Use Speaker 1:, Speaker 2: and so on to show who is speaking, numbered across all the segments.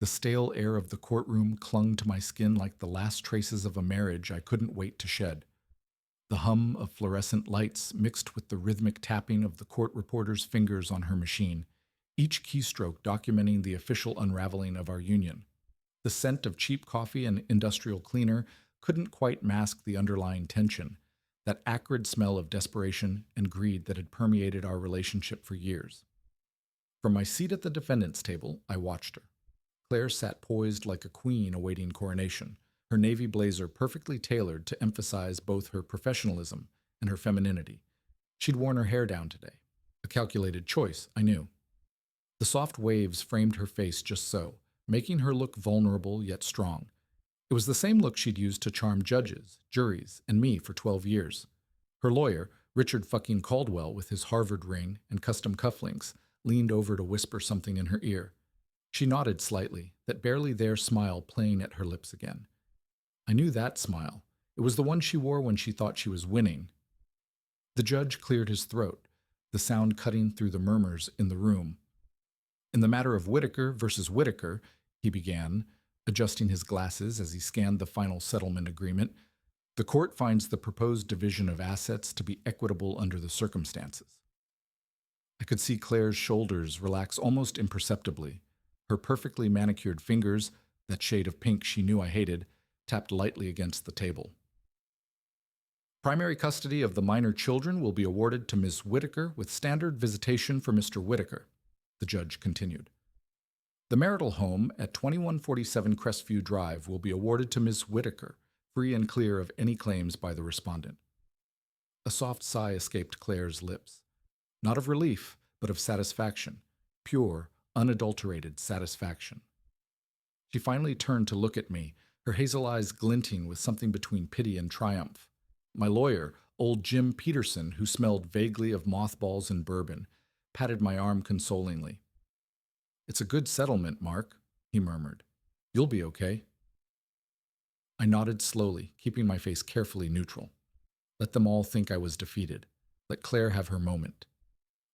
Speaker 1: The stale air of the courtroom clung to my skin like the last traces of a marriage I couldn't wait to shed. The hum of fluorescent lights mixed with the rhythmic tapping of the court reporter's fingers on her machine, each keystroke documenting the official unraveling of our union. The scent of cheap coffee and industrial cleaner couldn't quite mask the underlying tension, that acrid smell of desperation and greed that had permeated our relationship for years. From my seat at the defendant's table, I watched her. Claire sat poised like a queen awaiting coronation, her navy blazer perfectly tailored to emphasize both her professionalism and her femininity. She'd worn her hair down today. A calculated choice, I knew. The soft waves framed her face just so, making her look vulnerable yet strong. It was the same look she'd used to charm judges, juries, and me for 12 years. Her lawyer, Richard fucking Caldwell, with his Harvard ring and custom cufflinks, leaned over to whisper something in her ear. She nodded slightly, that barely there smile playing at her lips again. I knew that smile. It was the one she wore when she thought she was winning. The judge cleared his throat, the sound cutting through the murmurs in the room. In the matter of Whitaker versus Whitaker, he began, adjusting his glasses as he scanned the final settlement agreement, the court finds the proposed division of assets to be equitable under the circumstances. I could see Claire's shoulders relax almost imperceptibly. Her perfectly manicured fingers, that shade of pink she knew I hated, tapped lightly against the table. Primary custody of the minor children will be awarded to Ms. Whitaker with standard visitation for Mr. Whitaker, the judge continued. The marital home at 2147 Crestview Drive will be awarded to Ms. Whitaker, free and clear of any claims by the respondent. A soft sigh escaped Claire's lips. Not of relief, but of satisfaction, pure, unadulterated satisfaction. She finally turned to look at me, her hazel eyes glinting with something between pity and triumph. My lawyer, old Jim Peterson, who smelled vaguely of mothballs and bourbon, patted my arm consolingly. "It's a good settlement, Mark," he murmured. "You'll be okay." I nodded slowly, keeping my face carefully neutral. Let them all think I was defeated. Let Claire have her moment.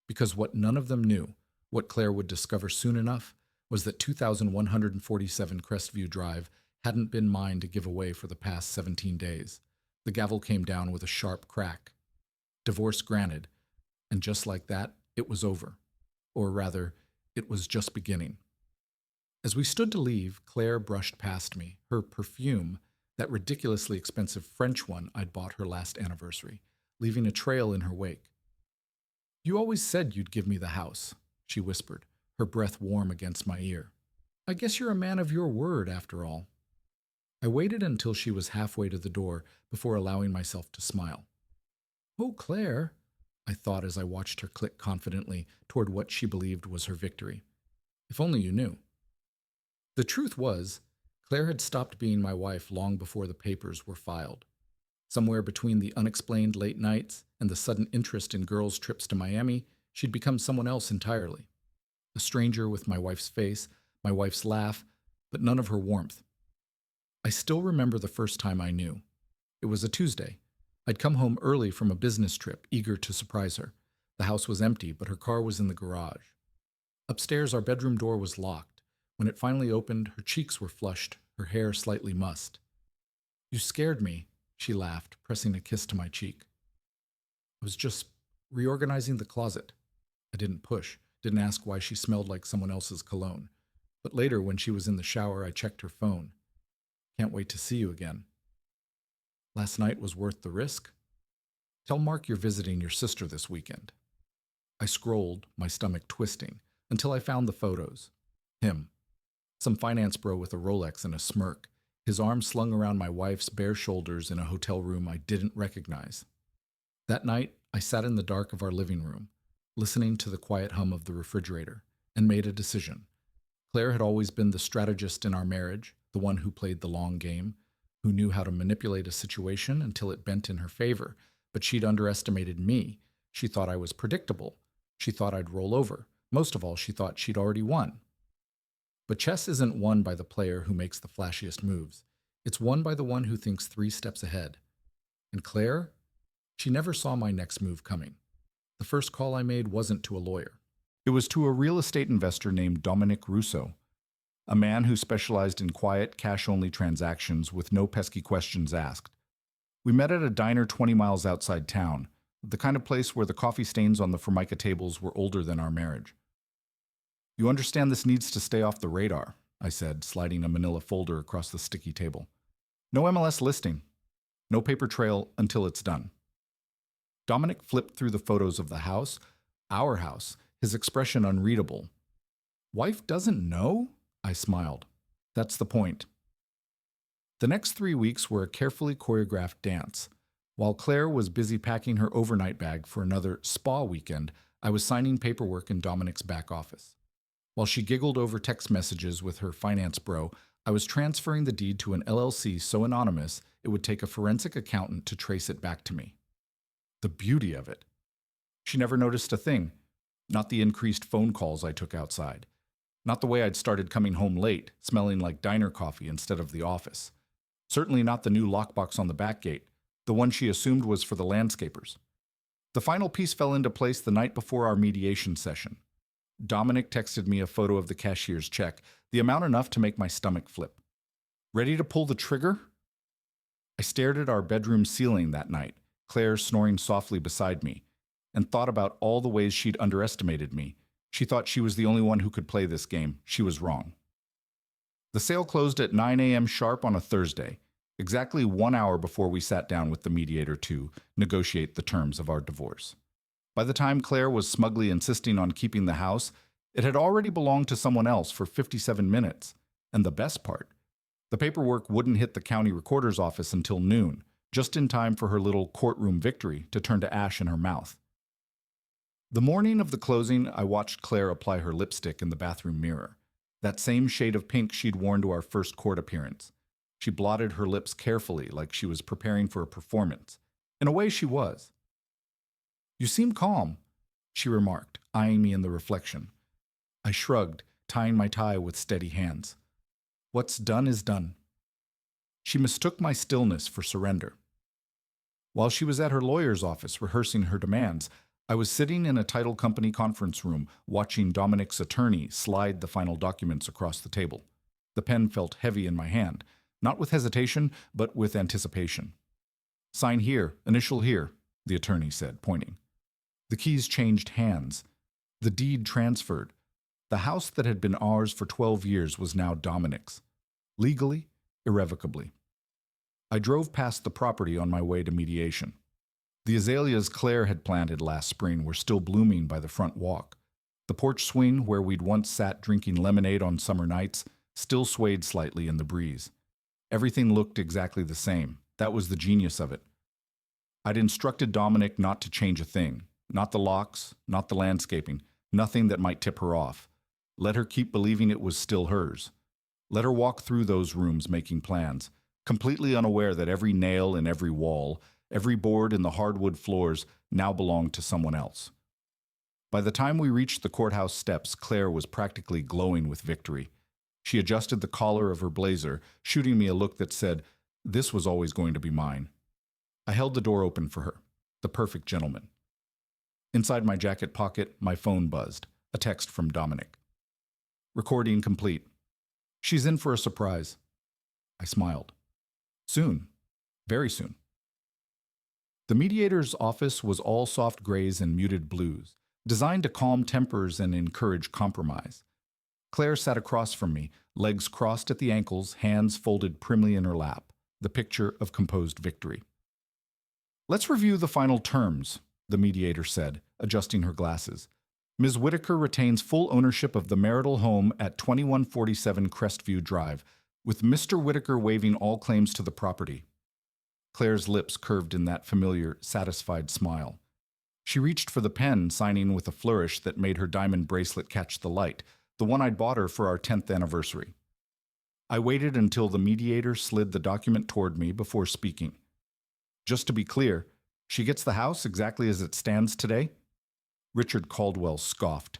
Speaker 1: Because what none of them knew, what Claire would discover soon enough, was that 2147 Crestview Drive hadn't been mine to give away for the past 17 days. The gavel came down with a sharp crack. Divorce granted, and just like that, it was over. Or rather, it was just beginning. As we stood to leave, Claire brushed past me, her perfume, that ridiculously expensive French one I'd bought her last anniversary, leaving a trail in her wake. "You always said you'd give me the house," she whispered, her breath warm against my ear. "I guess you're a man of your word, after all." I waited until she was halfway to the door before allowing myself to smile. "Oh, Claire," I thought as I watched her click confidently toward what she believed was her victory. "If only you knew." The truth was, Claire had stopped being my wife long before the papers were filed. Somewhere between the unexplained late nights and the sudden interest in girls' trips to Miami, she'd become someone else entirely. A stranger with my wife's face, my wife's laugh, but none of her warmth. I still remember the first time I knew. It was a Tuesday. I'd come home early from a business trip, eager to surprise her. The house was empty, but her car was in the garage. Upstairs, our bedroom door was locked. When it finally opened, her cheeks were flushed, her hair slightly mussed. "You scared me," she laughed, pressing a kiss to my cheek. "I was just reorganizing the closet." I didn't push, didn't ask why she smelled like someone else's cologne. But later, when she was in the shower, I checked her phone. "Can't wait to see you again." "Last night was worth the risk?" "Tell Mark you're visiting your sister this weekend." I scrolled, my stomach twisting, until I found the photos. Him. Some finance bro with a Rolex and a smirk, his arm slung around my wife's bare shoulders in a hotel room I didn't recognize. That night, I sat in the dark of our living room, listening to the quiet hum of the refrigerator, and made a decision. Claire had always been the strategist in our marriage, the one who played the long game, who knew how to manipulate a situation until it bent in her favor, but she'd underestimated me. She thought I was predictable. She thought I'd roll over. Most of all, she thought she'd already won. But chess isn't won by the player who makes the flashiest moves. It's won by the one who thinks 3 steps ahead. And Claire? She never saw my next move coming. The first call I made wasn't to a lawyer. It was to a real estate investor named Dominic Russo. a man who specialized in quiet, cash-only transactions with no pesky questions asked. We met at a diner 20 miles outside town, the kind of place where the coffee stains on the Formica tables were older than our marriage. You understand this needs to stay off the radar, I said, sliding a manila folder across the sticky table. No MLS listing. No paper trail until it's done. Dominic flipped through the photos of the house, our house, his expression unreadable. Wife doesn't know? I smiled. That's the point. The next 3 weeks were a carefully choreographed dance. While Claire was busy packing her overnight bag for another spa weekend, I was signing paperwork in Dominic's back office. While she giggled over text messages with her finance bro, I was transferring the deed to an LLC so anonymous it would take a forensic accountant to trace it back to me. The beauty of it. She never noticed a thing. Not the increased phone calls I took outside. Not the way I'd started coming home late, smelling like diner coffee instead of the office. Certainly not the new lockbox on the back gate, the one she assumed was for the landscapers. The final piece fell into place the night before our mediation session. Dominic texted me a photo of the cashier's check, the amount enough to make my stomach flip. Ready to pull the trigger? I stared at our bedroom ceiling that night, Claire snoring softly beside me, and thought about all the ways she'd underestimated me. She thought she was the only one who could play this game. She was wrong. The sale closed at 9 a.m. sharp on a Thursday, exactly 1 hour before we sat down with the mediator to negotiate the terms of our divorce. By the time Claire was smugly insisting on keeping the house, it had already belonged to someone else for 57 minutes. And the best part, the paperwork wouldn't hit the county recorder's office until noon, just in time for her little courtroom victory to turn to ash in her mouth. The morning of the closing, I watched Claire apply her lipstick in the bathroom mirror, that same shade of pink she'd worn to our first court appearance. She blotted her lips carefully, like she was preparing for a performance. In a way, she was. You seem calm, she remarked, eyeing me in the reflection. I shrugged, tying my tie with steady hands. What's done is done. She mistook my stillness for surrender. While she was at her lawyer's office rehearsing her demands, I was sitting in a title company conference room watching Dominic's attorney slide the final documents across the table. The pen felt heavy in my hand, not with hesitation, but with anticipation. Sign here, initial here, the attorney said, pointing. The keys changed hands. The deed transferred. The house that had been ours for 12 years was now Dominic's. Legally, irrevocably. I drove past the property on my way to mediation. The azaleas Claire had planted last spring were still blooming by the front walk. The porch swing, where we'd once sat drinking lemonade on summer nights, still swayed slightly in the breeze. Everything looked exactly the same. That was the genius of it. I'd instructed Dominic not to change a thing. Not the locks, not the landscaping, nothing that might tip her off. Let her keep believing it was still hers. Let her walk through those rooms making plans, completely unaware that every nail in every wall, every board in the hardwood floors now belonged to someone else. By the time we reached the courthouse steps, Claire was practically glowing with victory. She adjusted the collar of her blazer, shooting me a look that said, this was always going to be mine. I held the door open for her, the perfect gentleman. Inside my jacket pocket, my phone buzzed, a text from Dominic. Recording complete. She's in for a surprise. I smiled. Soon. Very soon. The mediator's office was all soft grays and muted blues, designed to calm tempers and encourage compromise. Claire sat across from me, legs crossed at the ankles, hands folded primly in her lap, the picture of composed victory. Let's review the final terms, the mediator said, adjusting her glasses. Ms. Whitaker retains full ownership of the marital home at 2147 Crestview Drive, with Mr. Whitaker waiving all claims to the property. Claire's lips curved in that familiar, satisfied smile. She reached for the pen, signing with a flourish that made her diamond bracelet catch the light, the one I'd bought her for our 10th anniversary. I waited until the mediator slid the document toward me before speaking. Just to be clear, she gets the house exactly as it stands today? Richard Caldwell scoffed.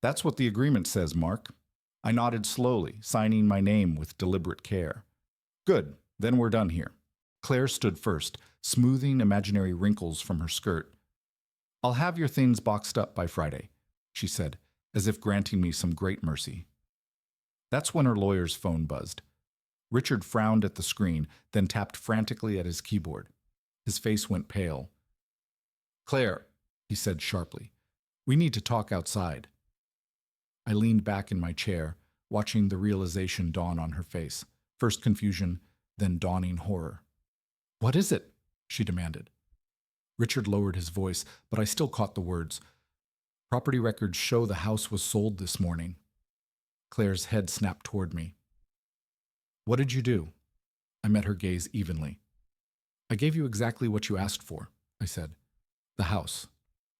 Speaker 1: That's what the agreement says, Mark. I nodded slowly, signing my name with deliberate care. Good, then we're done here. Claire stood first, smoothing imaginary wrinkles from her skirt. I'll have your things boxed up by Friday, she said, as if granting me some great mercy. That's when her lawyer's phone buzzed. Richard frowned at the screen, then tapped frantically at his keyboard. His face went pale. "Claire," he said sharply, "we need to talk outside." I leaned back in my chair, watching the realization dawn on her face. First confusion, then dawning horror. "What is it?" she demanded. Richard lowered his voice, but I still caught the words. "Property records show the house was sold this morning." Claire's head snapped toward me. "What did you do?" I met her gaze evenly. "I gave you exactly what you asked for," I said. "The house,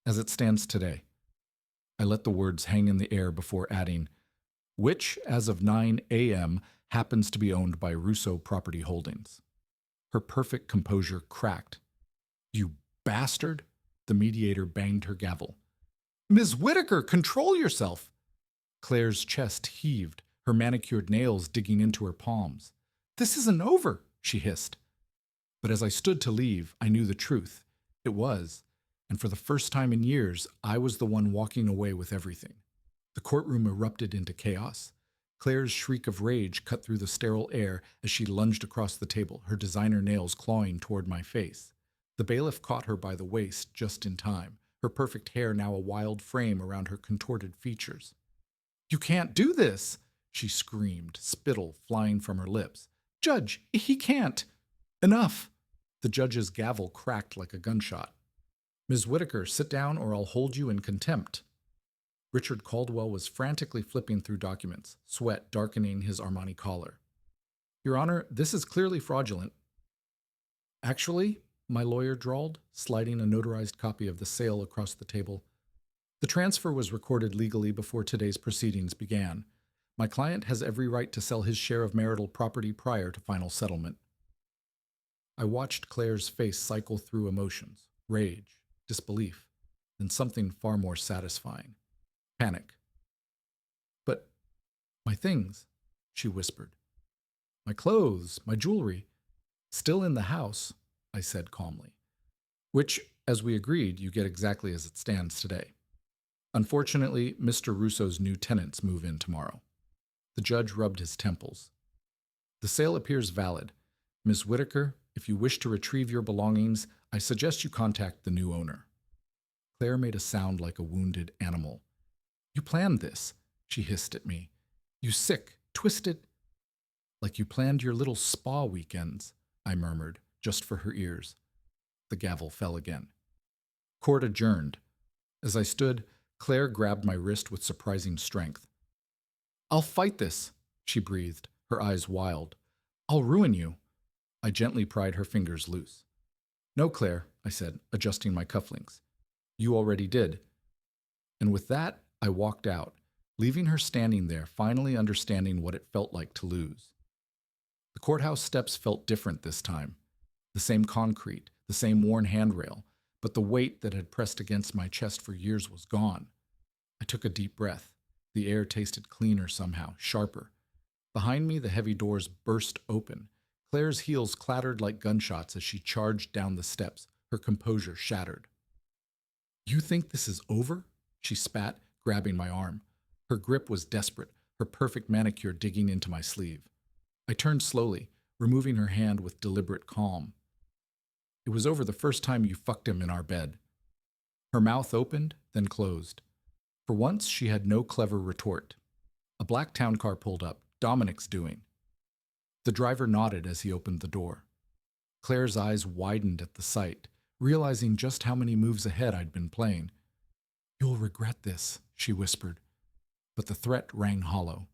Speaker 1: as it stands today." I let the words hang in the air before adding, "which, as of 9 a.m., happens to be owned by Russo Property Holdings." Her perfect composure cracked. "You bastard!" The mediator banged her gavel. "Ms. Whitaker, control yourself!" Claire's chest heaved, her manicured nails digging into her palms. "This isn't over," she hissed. But as I stood to leave, I knew the truth. It was. And for the first time in years, I was the one walking away with everything. The courtroom erupted into chaos. Claire's shriek of rage cut through the sterile air as she lunged across the table, her designer nails clawing toward my face. The bailiff caught her by the waist just in time, her perfect hair now a wild frame around her contorted features. "You can't do this!" she screamed, spittle flying from her lips. "Judge, he can't!" "Enough!" The judge's gavel cracked like a gunshot. "Ms. Whitaker, sit down or I'll hold you in contempt." Richard Caldwell was frantically flipping through documents, sweat darkening his Armani collar. "Your Honor, this is clearly fraudulent." "Actually," my lawyer drawled, sliding a notarized copy of the sale across the table, "the transfer was recorded legally before today's proceedings began. My client has every right to sell his share of marital property prior to final settlement." I watched Claire's face cycle through emotions, rage, disbelief, then something far more satisfying. Panic. "But my things," she whispered. "My clothes, my jewelry, still in the house," I said calmly. "Which, as we agreed, you get exactly as it stands today. Unfortunately, Mr. Russo's new tenants move in tomorrow." The judge rubbed his temples. "The sale appears valid. Ms. Whitaker, if you wish to retrieve your belongings, I suggest you contact the new owner." Claire made a sound like a wounded animal. "You planned this," she hissed at me. "You sick, twisted—" "Like you planned your little spa weekends," I murmured, just for her ears. The gavel fell again. Court adjourned. As I stood, Claire grabbed my wrist with surprising strength. "I'll fight this," she breathed, her eyes wild. "I'll ruin you." I gently pried her fingers loose. "No, Claire," I said, adjusting my cufflinks. "You already did." And with that, I walked out, leaving her standing there, finally understanding what it felt like to lose. The courthouse steps felt different this time. The same concrete, the same worn handrail, but the weight that had pressed against my chest for years was gone. I took a deep breath. The air tasted cleaner somehow, sharper. Behind me, the heavy doors burst open. Claire's heels clattered like gunshots as she charged down the steps, her composure shattered. "You think this is over?" she spat, grabbing my arm. Her grip was desperate, her perfect manicure digging into my sleeve. I turned slowly, removing her hand with deliberate calm. "It was over the first time you fucked him in our bed." Her mouth opened, then closed. For once, she had no clever retort. A black town car pulled up, Dominic's doing. The driver nodded as he opened the door. Claire's eyes widened at the sight, realizing just how many moves ahead I'd been playing. "You'll regret this," she whispered, but the threat rang hollow.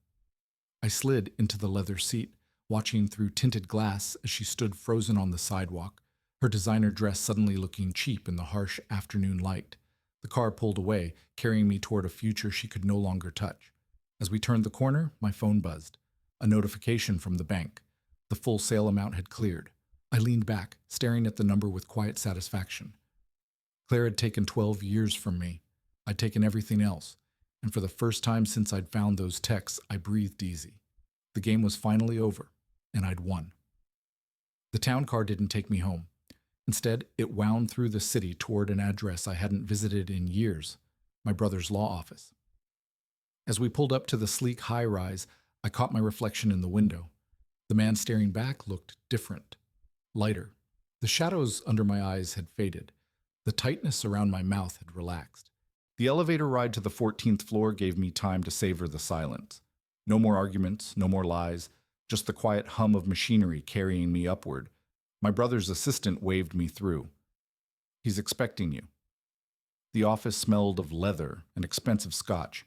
Speaker 1: I slid into the leather seat, watching through tinted glass as she stood frozen on the sidewalk, her designer dress suddenly looking cheap in the harsh afternoon light. The car pulled away, carrying me toward a future she could no longer touch. As we turned the corner, my phone buzzed. A notification from the bank. The full sale amount had cleared. I leaned back, staring at the number with quiet satisfaction. Claire had taken 12 years from me. I'd taken everything else, and for the first time since I'd found those texts, I breathed easy. The game was finally over, and I'd won. The town car didn't take me home. Instead, it wound through the city toward an address I hadn't visited in years, my brother's law office. As we pulled up to the sleek high-rise, I caught my reflection in the window. The man staring back looked different, lighter. The shadows under my eyes had faded. The tightness around my mouth had relaxed. The elevator ride to the 14th floor gave me time to savor the silence. No more arguments, no more lies, just the quiet hum of machinery carrying me upward. My brother's assistant waved me through. "He's expecting you." The office smelled of leather and expensive scotch.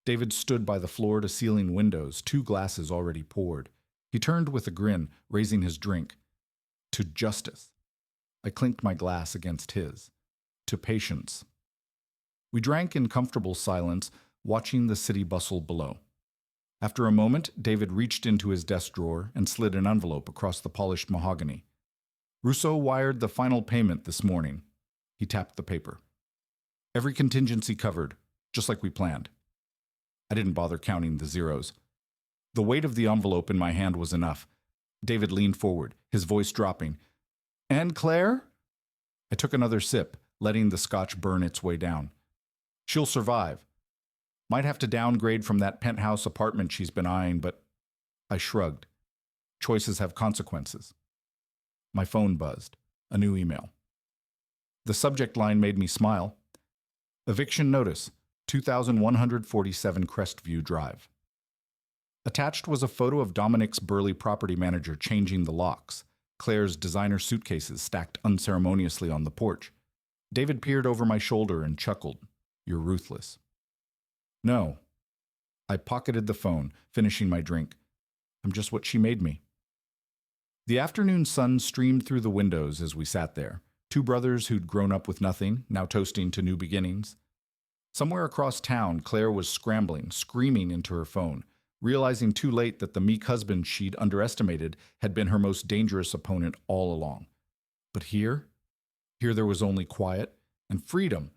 Speaker 1: David stood by the floor-to-ceiling windows, 2 glasses already poured. He turned with a grin, raising his drink. "To justice." I clinked my glass against his. "To patience." We drank in comfortable silence, watching the city bustle below. After a moment, David reached into his desk drawer and slid an envelope across the polished mahogany. "Rousseau wired the final payment this morning." He tapped the paper. "Every contingency covered, just like we planned." I didn't bother counting the zeros. The weight of the envelope in my hand was enough. David leaned forward, his voice dropping. "And Claire?" I took another sip, letting the scotch burn its way down. "She'll survive. Might have to downgrade from that penthouse apartment she's been eyeing, but..." I shrugged. Choices have consequences. My phone buzzed. A new email. The subject line made me smile. "Eviction notice, 2147 Crestview Drive." Attached was a photo of Dominic's burly property manager changing the locks, Claire's designer suitcases stacked unceremoniously on the porch. David peered over my shoulder and chuckled. "You're ruthless." "No." I pocketed the phone, finishing my drink. "I'm just what she made me." The afternoon sun streamed through the windows as we sat there, 2 brothers who'd grown up with nothing, now toasting to new beginnings. Somewhere across town, Claire was scrambling, screaming into her phone, realizing too late that the meek husband she'd underestimated had been her most dangerous opponent all along. But here there was only quiet and freedom,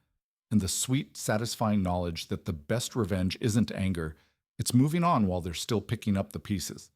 Speaker 1: and the sweet, satisfying knowledge that the best revenge isn't anger, it's moving on while they're still picking up the pieces.